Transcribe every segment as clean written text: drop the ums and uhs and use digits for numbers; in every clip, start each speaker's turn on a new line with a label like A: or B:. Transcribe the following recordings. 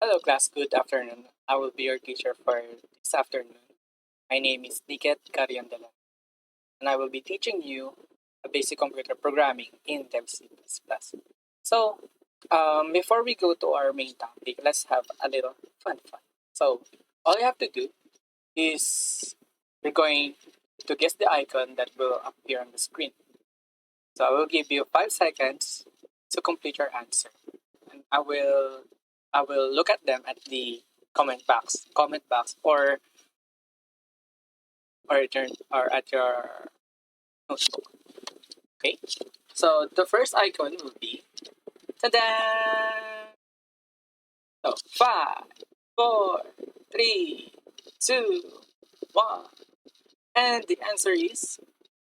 A: Hello, class. Good afternoon. I will be your teacher for this afternoon. My name is Knikette Karion, and I will be teaching you a basic computer programming in Dev C++. So, before we go to our main topic, let's have a little fun. So, all you have to do is you're going to guess the icon that will appear on the screen. So, I will give you 5 seconds to complete your answer, and I will look at them at the comment box, or at your notebook. Okay. So the first icon will be ta-da! So 5, 4, 3, 2, 1, and the answer is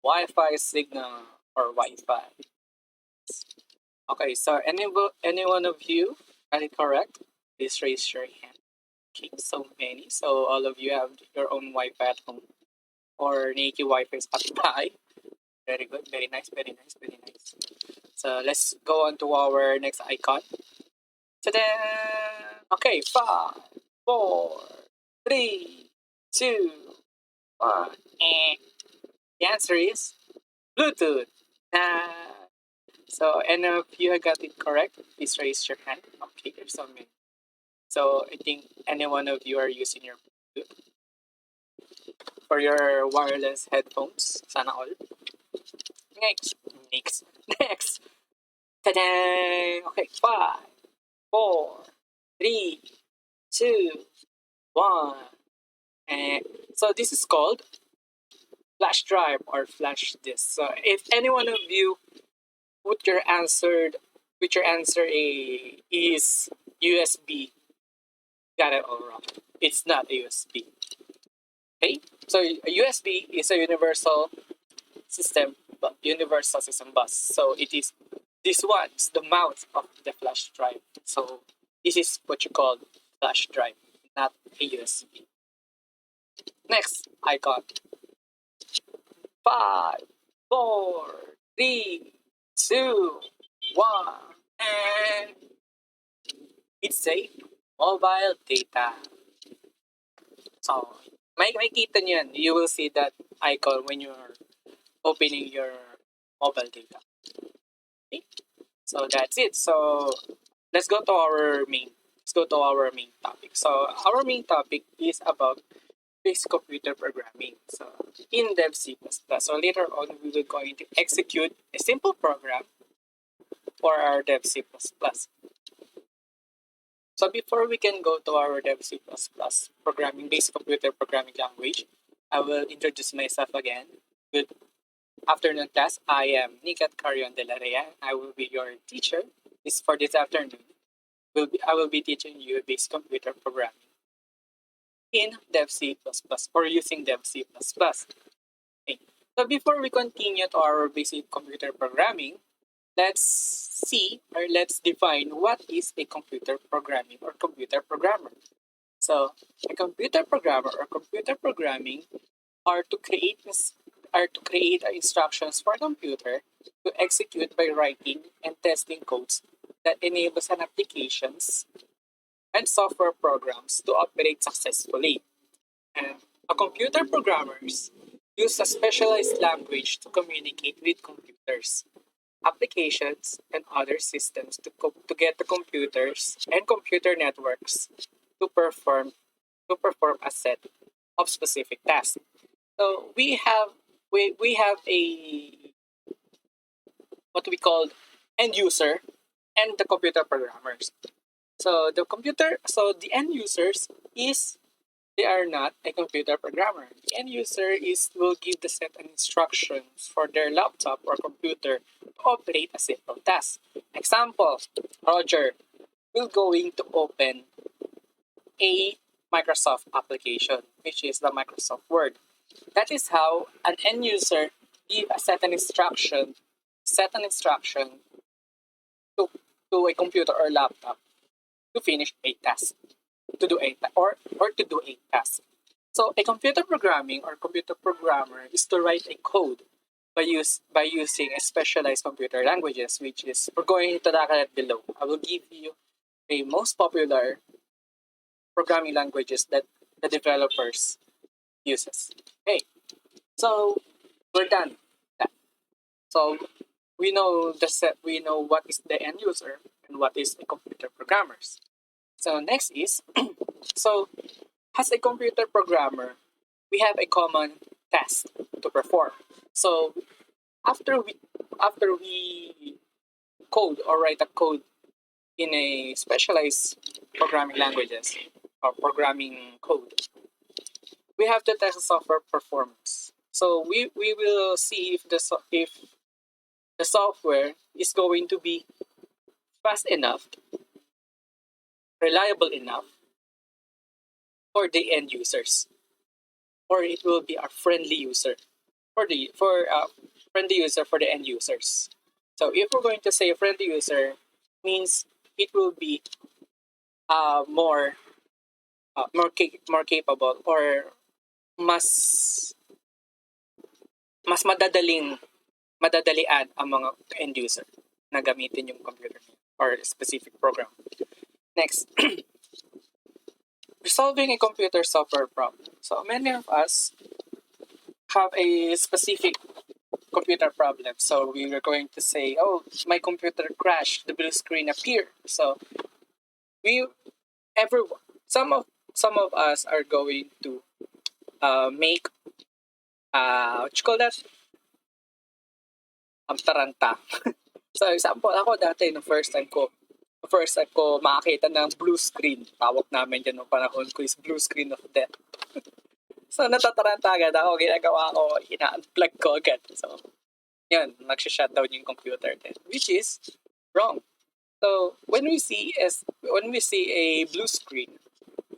A: Wi-Fi signal or Wi-Fi. Okay. So any one of you got it correct? Please raise your hand. Okay. So many. So all of you have your own Wi-Fi at home or naked Wi-Fi Spotify. Very good. Very nice. Very nice. Very nice. So let's go on to our next icon. Ta-da! Okay, 5, 4, 3, 2, 1. And the answer is Bluetooth. Ah. So, and if you got it correct, please raise your hand. Okay, there's so many. So, I think any one of you are using your Bluetooth for your wireless headphones. Sana all. Next. Next. Next. Ta-da! Okay, 5, 4, 3, 2, 1. And so this is called flash drive or flash disk. So if any one of you put your answer, is USB, got it all wrong. It's not a USB. Okay, so a USB is a universal system bus. So it is this one's the mouth of the flash drive. So this is what you call flash drive, not a USB. Next icon. 5, 4, 3, 2, 1, and it's a mobile data. So, may kita nyo yan. You will see that icon when you're opening your mobile data. Okay? So that's it. So let's go to our main topic. So our main topic is about basic computer programming. So in Dev C++. So later on, we will going to execute a simple program for our Dev C++. So before we can go to our Dev C++ programming, basic computer programming language, I will introduce myself again. Good afternoon, class. I am Knikette Dela Rea. I will be your teacher. For this afternoon. I will be teaching you basic computer programming in Dev C++ or using Dev C++. Okay. So before we continue to our basic computer programming, let's define what is a computer programming or computer programmer. So a computer programmer or computer programming are to create instructions for a computer to execute by writing and testing codes that enables an applications and software programs to operate successfully. And a computer programmers use a specialized language to communicate with computers, applications, and other systems to get the computers and computer networks to perform a set of specific tasks. So we have a what we call end user and the computer programmers. So the end users is they are not a computer programmer. The end user is will give the set of instructions for their laptop or computer to operate a simple task. Example, Roger will going to open a Microsoft application, which is the Microsoft Word. That is how an end user give a set an instruction to, to a computer or laptop to finish a task, to do a task. So a computer programming or computer programmer is to write a code by using a specialized computer languages, which is we're going to tackle it below. I will give you the most popular programming languages that the developers uses. Okay, so we're done. So we know what is the end user and what is a computer programmers. So next is so as a computer programmer, we have a common task to perform. So after we after we code or write a code in a specialized programming languages or programming code, we have to test the software performance. So we will see if the software is going to be fast enough, reliable enough for the end users, or it will be a friendly user for friendly user for the end users. So if we're going to say friendly user, means it will be more more capable or mas mas madadalian ang mga end user na gamitin yung computer or specific program. Next, resolving a computer software problem. So many of us have a specific computer problem. So we were going to say, oh, my computer crashed, the blue screen appeared. So we everyone some of us are going to make what you call that? Taranta. So example, ako dati no first time ko makakita ng blue screen. Tawag namin dyan noong panahon ko is blue screen of death. So natataranta agad ako, ginagawa ko, ina-unplug ko agad. So yun, nagsha-shutdown yung computer din, which is wrong. So when we see a blue screen,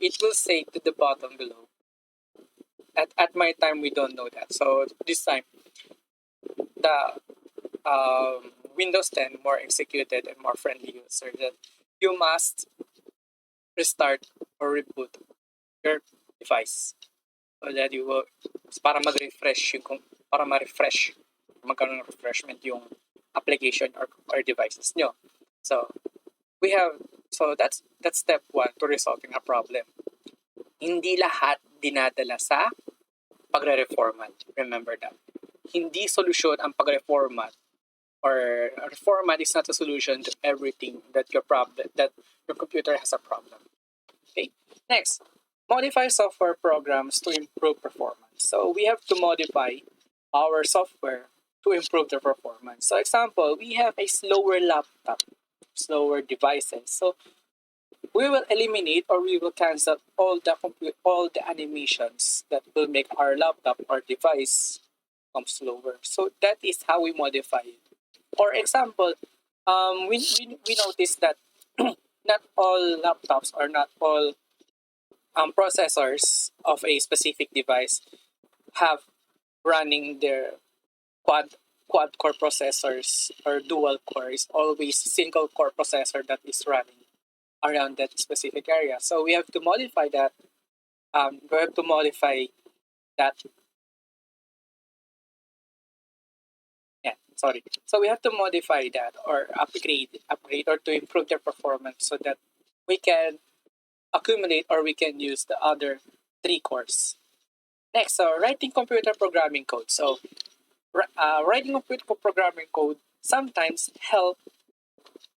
A: it will say to the bottom below. At my time, we don't know that. So this time, the Windows 10 more executed and more friendly user that you must restart or reboot your device so that you will para mag-refresh yung para ma-refresh magkaroon ng refreshment yung application or devices nyo. So that's step one to resolving a problem. Hindi lahat dinadala sa pagre-reformat. Remember that. Hindi solusyon ang pagre-reformat or reformat is not a solution to everything that your computer has a problem. Okay. Next, modify software programs to improve performance. So we have to modify our software to improve the performance. So example, we have a slower laptop, slower devices. So we will eliminate or we will cancel all the animations that will make our laptop or device come slower. So that is how we modify it. For example, we noticed that not all laptops or not all processors of a specific device have running their quad core processors or dual core. Is always single core processor that is running around that specific area. So we have to modify that. We have to modify that. Yeah, sorry. So we have to modify that or upgrade or to improve their performance so that we can accumulate or we can use the other 3 cores. Next, so writing computer programming code. So writing computer programming code sometimes help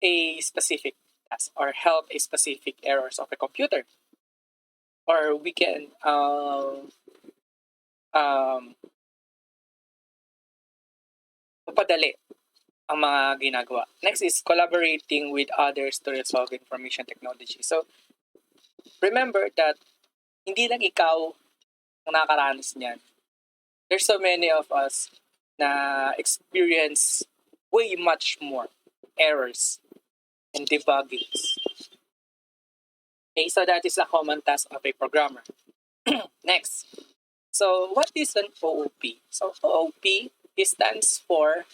A: a specific task or help a specific errors of a computer. Or we can mapadali ang mga ginagawa. Next is collaborating with others to resolve information technology. So remember that hindi lang ikaw ang nakakaranas niyan. There's so many of us na experience way much more errors and debuggings. Okay, so that is a common task of a programmer. Next, so what is an OOP? So OOP stands for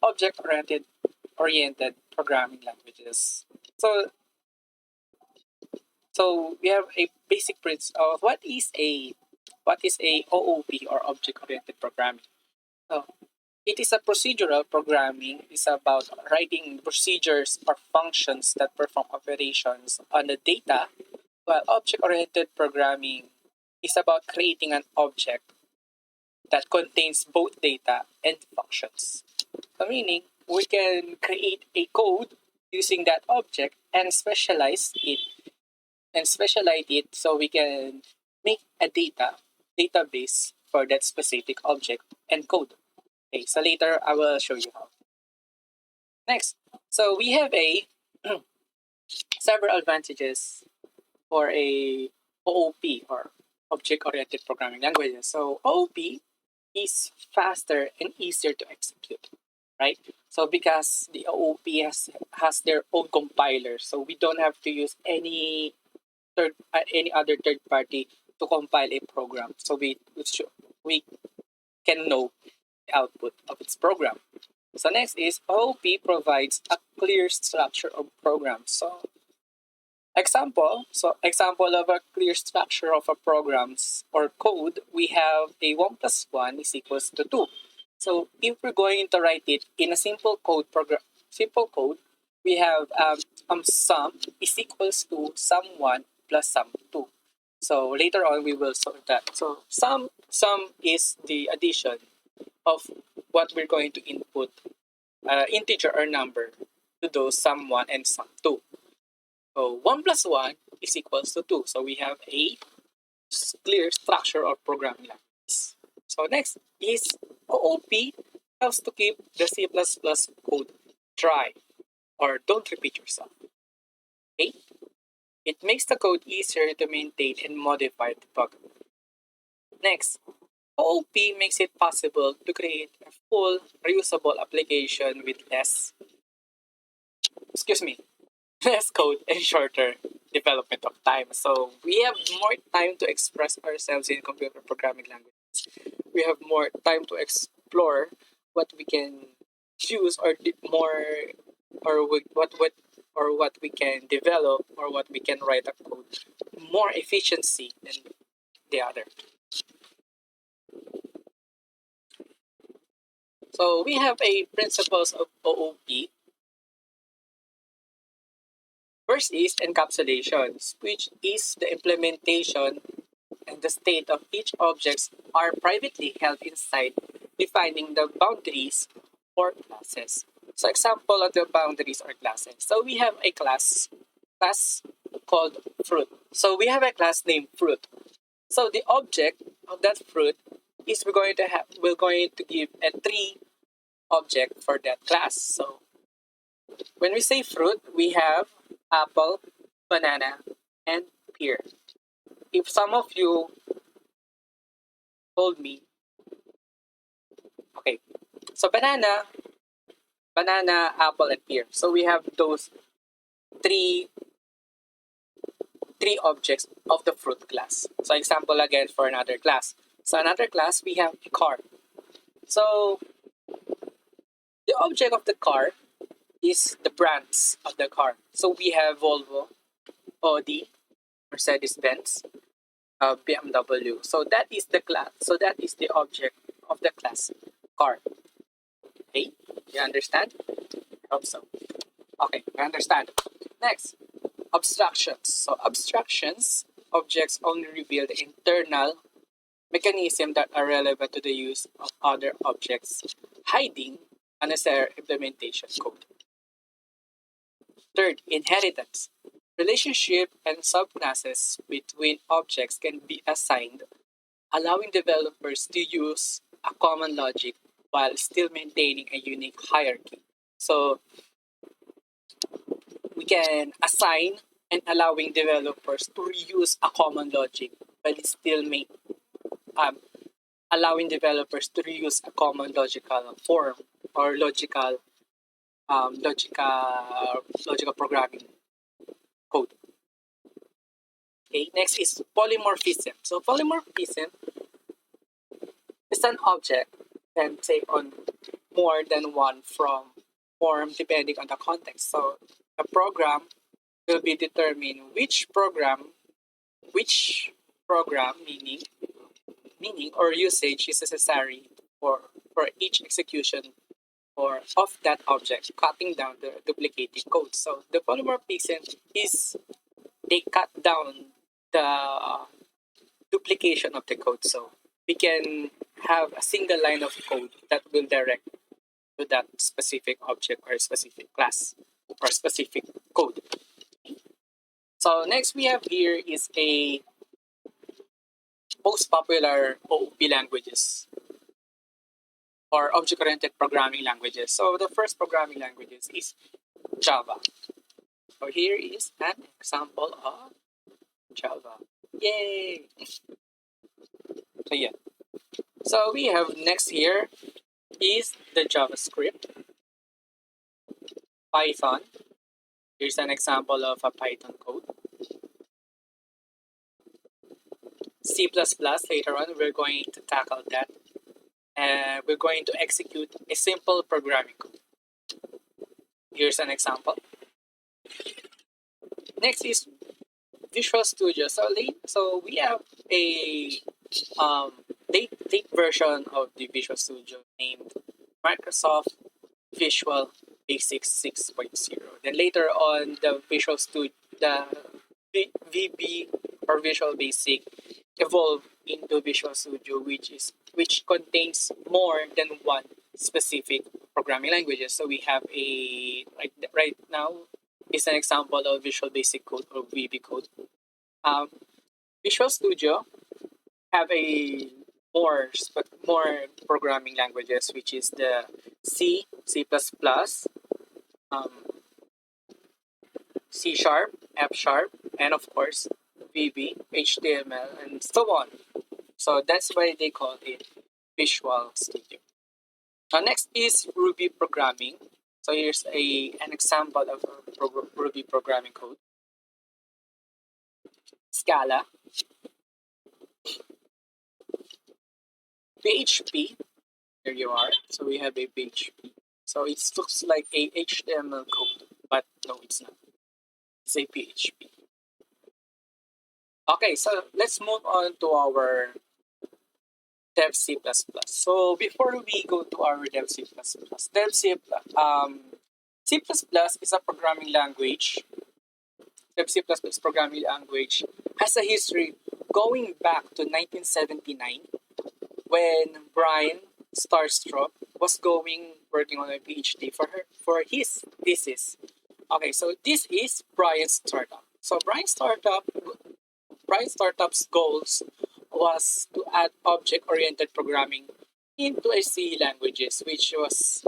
A: Object-Oriented Programming Languages. So we have a basic principle of what is a OOP or Object-Oriented Programming. So it is a procedural programming. It's about writing procedures or functions that perform operations on the data Well, object-oriented programming is about creating an object that contains both data and functions. So meaning, we can create a code using that object and specialize it so we can make a database for that specific object and code. Okay, so later I will show you how. Next, so we have a several advantages for a OOP or object-oriented programming languages. So OOP is faster and easier to execute, right? So because the OOP has their own compiler, so we don't have to use any other third party to compile a program. So we can know the output of its program. So next is OOP provides a clear structure of programs. Example of a clear structure of a programs or code, we have a 1 plus 1 is equals to 2. So if we're going to write it in a simple code, we have sum is equals to sum 1 plus sum 2. So later on we will solve that. So sum is the addition of what we're going to input, integer or number, to those sum 1 and sum 2. So 1 plus 1 is equals to 2. So we have a clear structure of programming languages. So next is OOP helps to keep the C++ code dry or don't repeat yourself. Okay? It makes the code easier to maintain and modify the debug. Next, OOP makes it possible to create a full reusable application with less code and shorter development of time. So we have more time to express ourselves in computer programming languages. We have more time to explore what we can use more or what we can develop or what we can write a code more efficiency than the other. So we have a principles of OOP. First is encapsulations, which is the implementation and the state of each objects are privately held inside, defining the boundaries or classes. So example of the boundaries or classes. So we have a class called fruit. So we have a class named fruit. So the object of that fruit is we're going to give a tree object for that class. So when we say fruit, we have apple, banana, and pear. If some of you told me, okay, so banana, apple, and pear. So we have those three three objects of the fruit class. So example again for another class. So another class we have car. So the object of the car is the brands of the car. So we have Volvo, Audi, Mercedes-Benz, BMW. So that is the class. So that is the object of the class car. Okay, you understand? I hope so. Okay, I understand. Next, abstractions. So abstractions, objects only reveal the internal mechanism that are relevant to the use of other objects, hiding unnecessary implementation code. Third, inheritance. Relationship and subclasses between objects can be assigned, allowing developers to use a common logic while still maintaining a unique hierarchy. So we can assign and allowing developers to reuse a common logic while still um, allowing developers to reuse a common logical form or logical programming code. Okay, next is polymorphism. So polymorphism is an object can take on more than one form depending on the context. So the program will be determined which program meaning or usage is necessary for each execution or of that object, cutting down the duplicating code. So the polymorphism is they cut down the duplication of the code. So we can have a single line of code that will direct to that specific object or specific class or specific code. So next we have here is a most popular OOP languages or object-oriented programming languages. So the first programming languages is Java. So here is an example of Java. Yay! So yeah. So we have next here is the JavaScript, Python. Here's an example of a Python code. C++, later on we're going to tackle that. And we're going to execute a simple programming code. Here's an example. Next is Visual Studio. So we have a late version of the Visual Studio named Microsoft Visual Basic 6.0. Then later on, the Visual Studio, the VB or Visual Basic evolved into Visual Studio, which contains more than one specific programming languages. So we have a right now is an example of Visual Basic Code or VB Code. Visual Studio have a more programming languages, which is the C, C++, um, C sharp, F sharp, and of course VB, HTML, and so on. So that's why they call it Visual Studio. Now next is Ruby programming. So here's an example of Ruby programming code. Scala, PHP. There you are. So we have a PHP. So it looks like a HTML code, but no, it's not. It's a PHP. Okay, so let's move on to our Dev C++. So before we go to our Dev C++, C++ is a programming language. Dev C++ programming language has a history going back to 1979 when Brian Starstrup was working on a PhD for his thesis. Okay, so this is Brian's startup. So Brian's startup's goals was to add object-oriented programming into a C languages, which was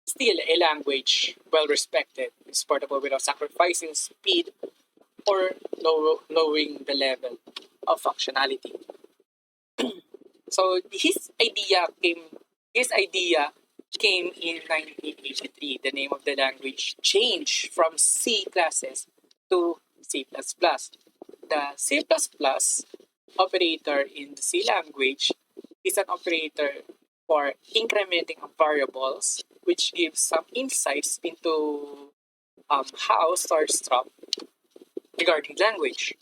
A: still a language well respected, exportable without sacrificing speed or lowering the level of functionality. So his idea came in 1983. The name of the language changed from C classes to C++. The C++ operator in the C language is an operator for incrementing of variables, which gives some insights into how Starstrup regarding language.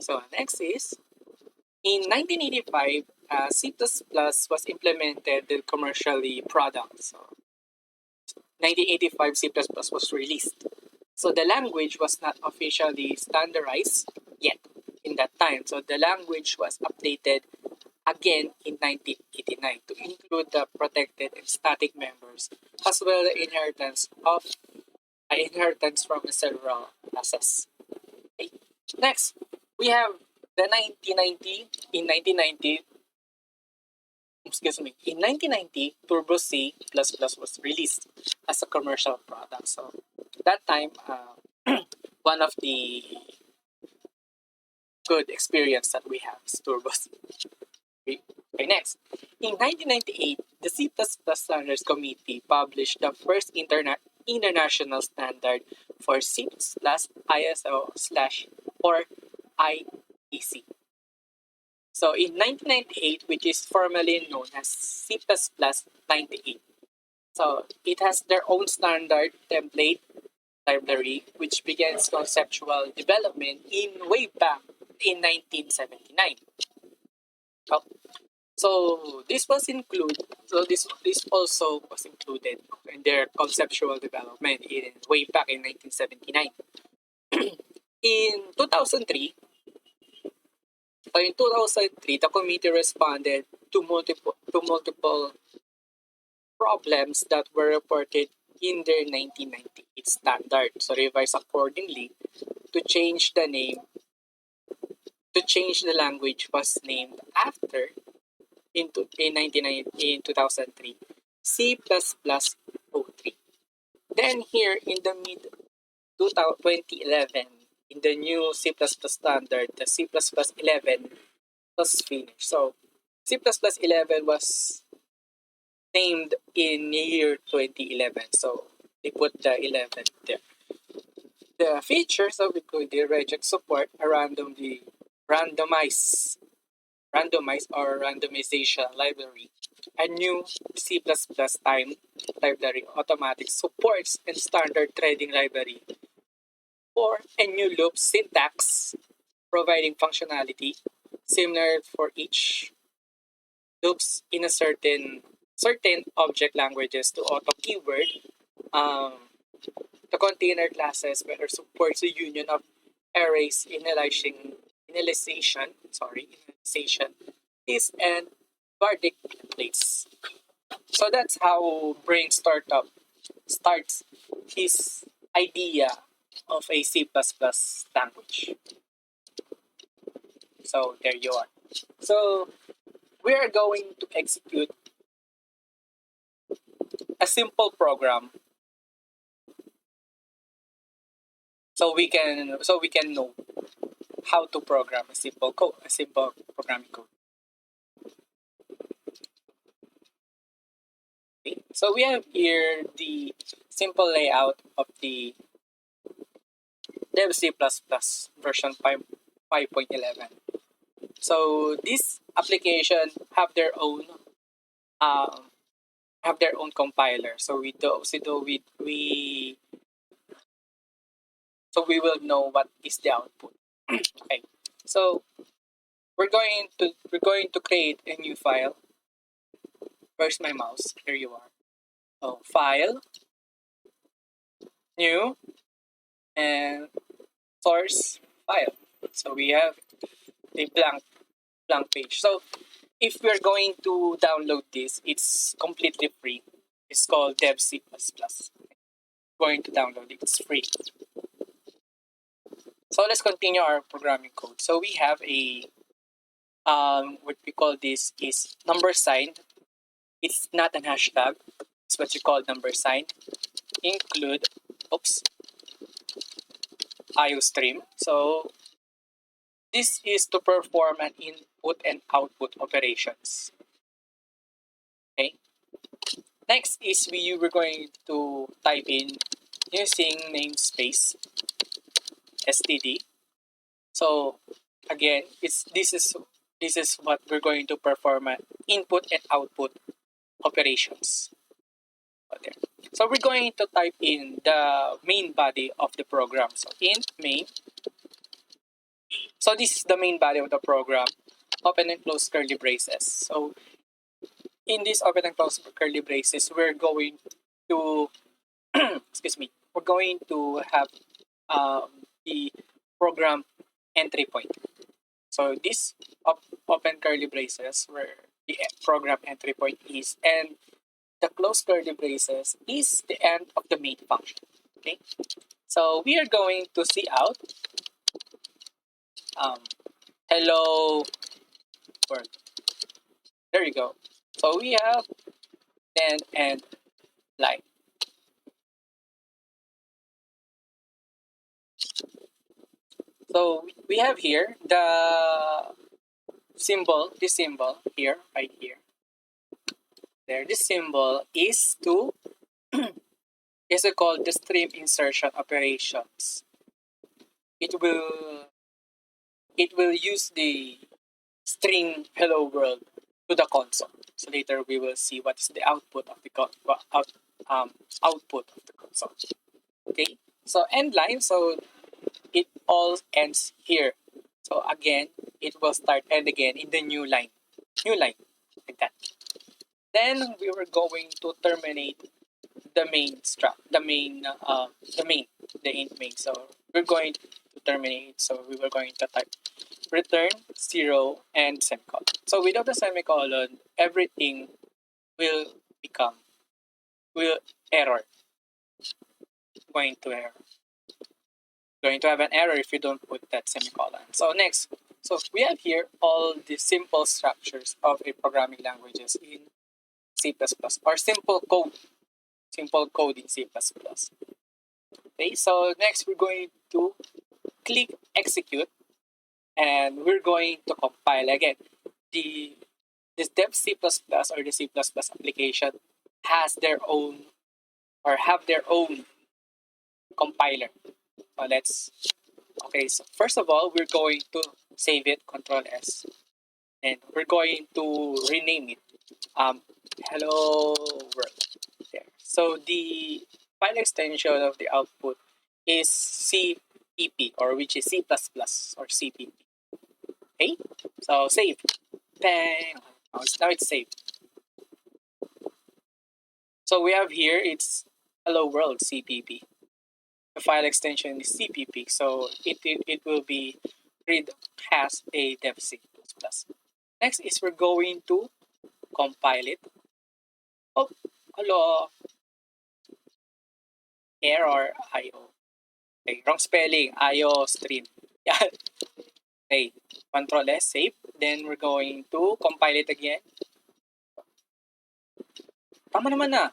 A: So next is, in 1985, C++ was implemented in commercially product. So 1985 C++ was released. So the language was not officially standardized yet in that time. So the language was updated again in 1989 to include the protected and static members, as well as the inheritance from several classes. Okay. Next, we have the 1990. In 1990, Turbo C++ was released as a commercial product. So that time, one of the good experience that we have is Turbo C. Okay, next. In 1998, the C++ Standards Committee published the first international standard for C++ ISO/or IEC. So in 1998, which is formally known as C++ 98. So it has their own standard template library, which begins conceptual development way back in 1979. So this also was included in their conceptual development way back in 1979. In 2003, the committee responded to multiple problems that were reported in their 1998 standard. So revised accordingly to change the name, to change the language was named after in 2003 C++03. Then here in the mid 2011, in the new C++ standard, the C++11 was finished. So C++11 was named in year 2011. So they put the 11 there. The features of the reject support a randomized or randomization library, a new C++ time library, automatic supports and standard threading library, or a new loop syntax providing functionality similar for each loops in a certain object languages to auto keyword, um, the container classes better supports the union of arrays initialization is and Bardic templates. So that's how Brain Startup starts his idea of a C++ language. So there you are. So we are going to execute a simple program so we can know how to program a simple programming code. Okay? So we have here the simple layout of the Dev C++ version 5.11. So this application um, have their own compiler. So we will know what is the output. Okay. So we're going to create a new file. Where's my mouse? Here you are. So file, new, and source file. So we have a blank page. So if we're going to download this, it's completely free. It's called Dev C++. Going to download it. It's free. So let's continue our programming code. So we have a what we call this is number sign. It's not an hashtag. It's what you call number sign. Include IO stream. So this is to perform an input and output operations. Okay. Next is we were going to type in using namespace std. So again, this is what we're going to perform an input and output operations. Okay. So we're going to type in the main body of the program. So int main. So this is the main body of the program. Open and close curly braces. So in this open and close curly braces, we're going to excuse me. We're going to have the program entry point. So this open curly braces where the program entry point is, and the close curly braces is the end of the main function. Okay, so we are going to see out hello world. There you go. So we have then and line. So we have here the symbol, this symbol here, right here. There, this symbol is called the stream insertion operations. It will use the string hello world to the console. So later we will see what is the output of the output of the console. Okay. So end line. So it all ends here. So again, it will start and again in the new line, like that. Then we were going to terminate the main struct, the int main. So we're going to terminate. So we were going to type return 0 and semicolon. So without the semicolon, everything will become will error. Going to error. Going to have an error if you don't put that semicolon. So next, so we have here all the simple structures of a programming languages in C++ or simple code in C++. Okay, so next we're going to click execute and we're going to compile again. This dev C++ or the C++ application has their own or have their own compiler. So okay, so first of all, we're going to save it, Control S, and we're going to rename it hello world. There. So the file extension of the output is CPP, or which is C++ or CPP. Okay, so save. Bang. Now it's saved. So we have here it's hello world CPP. The file extension is CPP, so it will be read has a dev C++. Next is we're going to compile it. Oh, hello. Error IO. Okay, wrong spelling. IO stream. Yeah. Okay, Control S, save. Then we're going to compile it again. Tama naman na.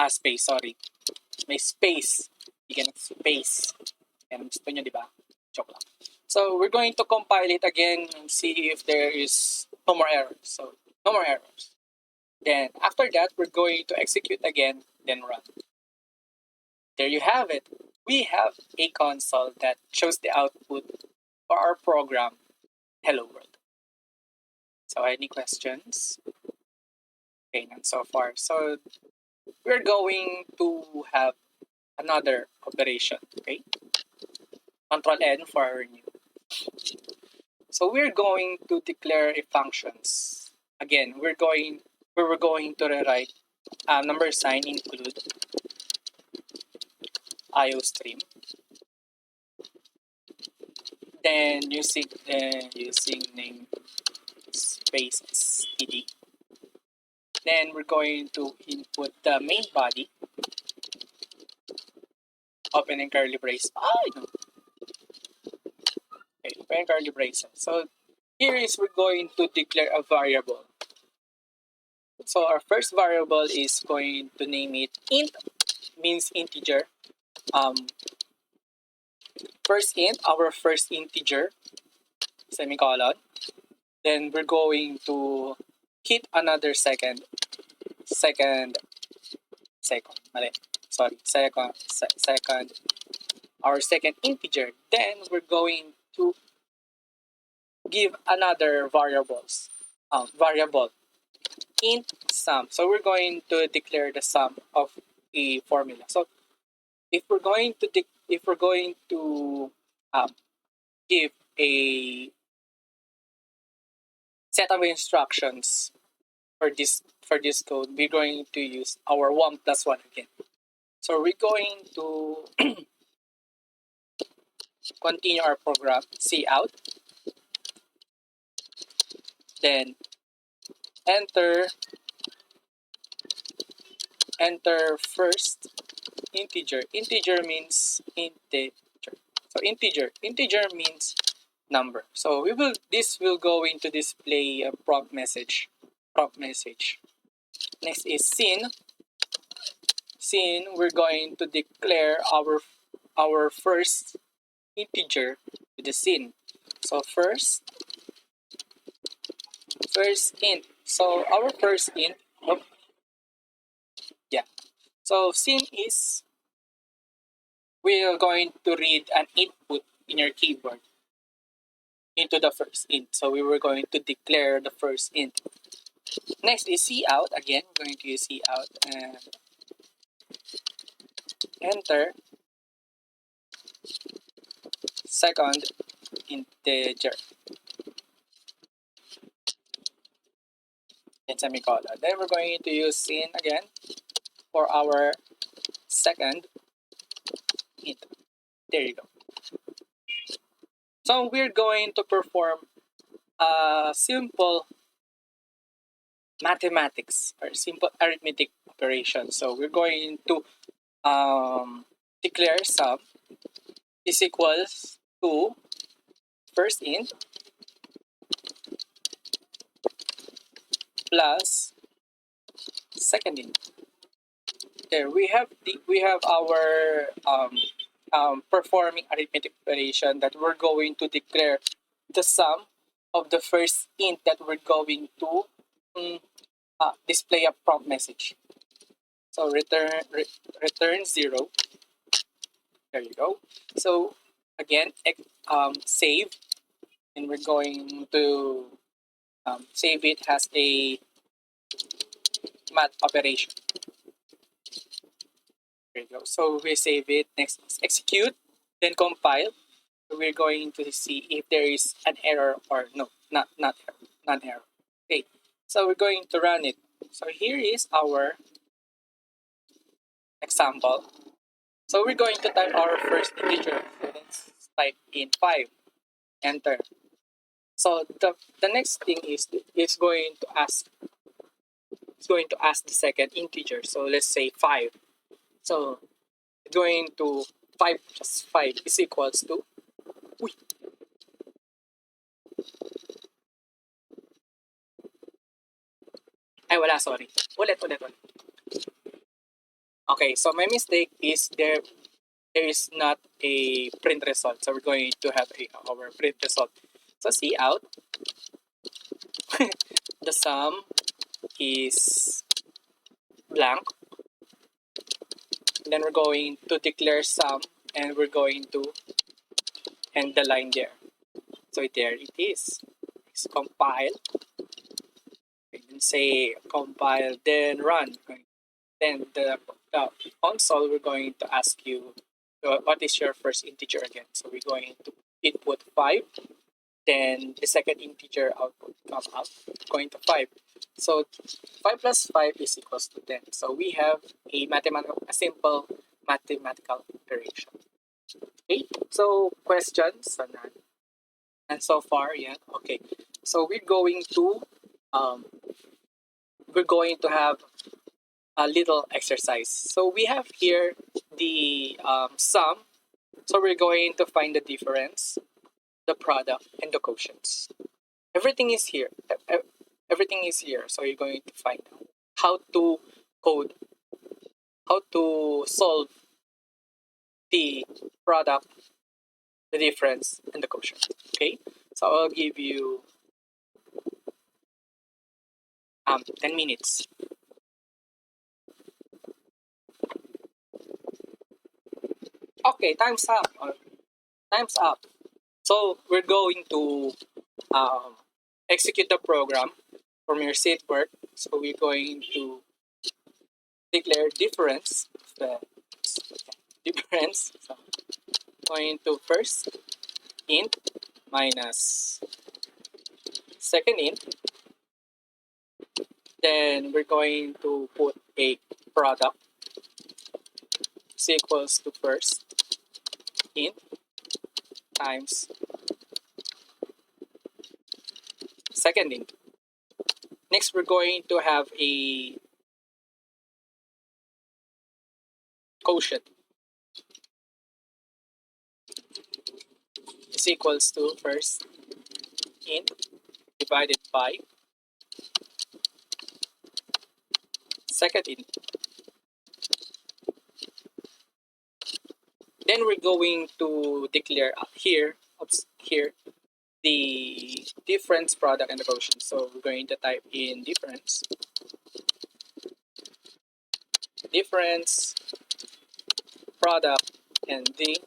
A: Space, sorry. May space. You can space. Yan, gusto nyo, di ba? Joke lang. So we're going to compile it again and see if there is no more errors. So no more errors. Then after that, we're going to execute again, then run. There you have it. We have a console that shows the output for our program, Hello World. So any questions? Okay, and so far. So we're going to have another operation, okay? Control N for our new. So we're going to declare a functions. Again, we're going to rewrite number sign include IO stream. Then using name space std. Then we're going to input the main body. Open and curly brace. No. Okay, open curly braces. So here is we're going to declare a variable. So our first variable is going to name it int, means integer. First int, our first integer, semicolon. Then we're going to hit another second, mali. Sorry, second, our second integer. Then we're going to give another variable, int sum. So we're going to declare the sum of a formula. So if we're going to give a set of instructions for this code, we're going to use our 1 plus 1 again. So we're going to continue our program, C out, then enter first integer. Integer means integer. So integer means number. So this will go into display a prompt message. Next is sin. We're going to declare our first integer with the sin. So first int. So our first int, so sin is we are going to read an input in your keyboard into the first int. So we were going to declare the first int. Next is C out. Again, we're going to use C out and enter second integer. and semicolon. Then we're going to use sin again for our second int. There you go. So we're going to perform a simple mathematics or simple arithmetic operation. So we're going to declare sum is equals to first int plus second int. There we have our performing arithmetic operation that we're going to declare the sum of the first int that we're going to display a prompt message. So return 0. There you go. So again, save, and we're going to save it as a math operation. There you go. So we save it. Next is execute, then compile. So we're going to see if there is an error or no, not error, non-error. Okay. So we're going to run it. So here is our example. So we're going to type our first integer. So let's type in 5. Enter. So the next thing is it's going to ask the second integer. So let's say 5. So going to 5 plus 5 is equals to uy. Ay wala, sorry. Ulit. Okay, so my mistake is there is not a print result. So we're going to have our print result. So see out. The sum is blank. Then we're going to declare sum, and we're going to end the line there. So there it is. It's compile. And say compile, then run. Then the console, we're going to ask you what is your first integer again. So we're going to input 5. Then the second integer output come out going to 5. So 5 plus 5 is equals to 10. So we have a simple mathematical operation. Okay, so questions and so far, yeah. Okay, so um, we're going to have a little exercise. So we have here the sum. So we're going to find the difference, the product, and the quotients. Everything is here. Everything is here. So you're going to find out how to code, how to solve the product, the difference, and the quotient. Okay. So I'll give you 10 minutes. Okay, time's up. Time's up. So we're going to execute the program from your seat work. So we're going to declare difference. The difference. So going to first int minus second int. Then we're going to put a product is equals to first int times second int. Next, we're going to have a quotient is equals to first int divided by second int. Then we're going to declare up here the difference, product, and the quotient. So we're going to type in difference, product, and the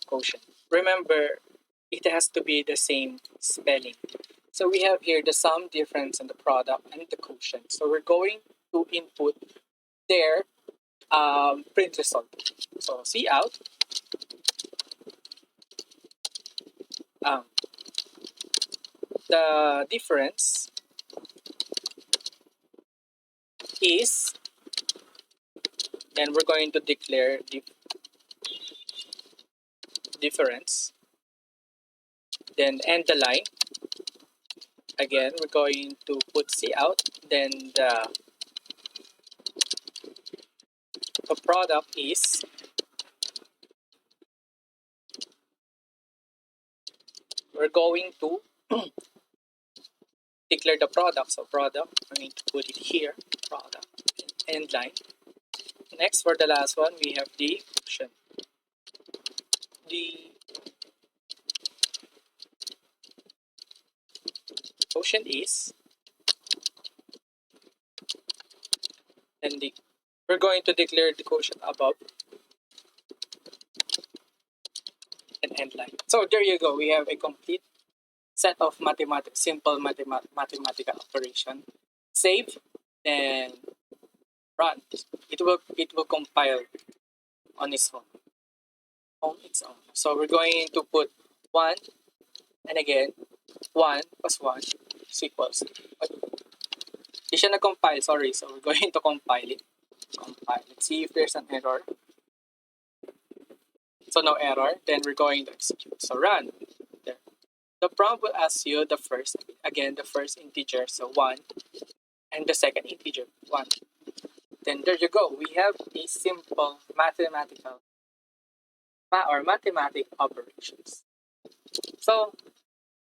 A: quotient. Remember, it has to be the same spelling. So we have here the sum, difference, and the product, and the quotient. So we're going to input their print result. So see out. The difference is, then we're going to declare the difference, then end the line. Again, we're going to put C out, then the product is, we're going to declare the product. So product, we're going to put it here, product, end line. Next, for the last one, we have the quotient. The quotient is, and we're going to declare the quotient above and end line. So there you go. We have a complete set of simple mathematical operation. Save, then run. It will compile on its own. So we're going to put 1, and again 1 plus 1 is equals. Di siya nag-compile, sorry. So we're going to compile it. Let's see if there's an error. So no error. Then we're going to execute. So run. There. The prompt will ask you the first integer, so 1, and the second integer, 1. Then there you go. We have a simple mathematical mathematic operations. So,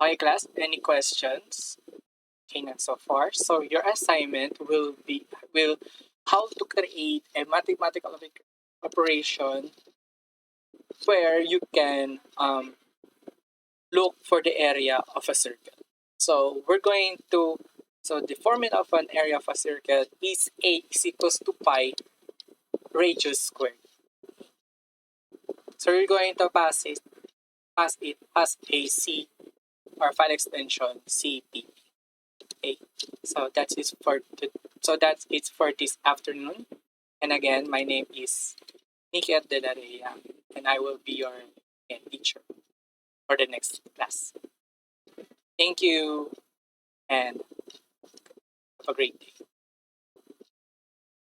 A: okay class, any questions? Okay, not so far. So your assignment will how to create a mathematical operation where you can look for the area of a circle. So the formula of an area of a circle is A is equals to pi radius squared. So you're going to pass it as a C or file extension CP. Okay. So that's it for this afternoon. And again, my name is Knikette Dela Rea, and I will be your teacher for the next class. Thank you, and have a great day.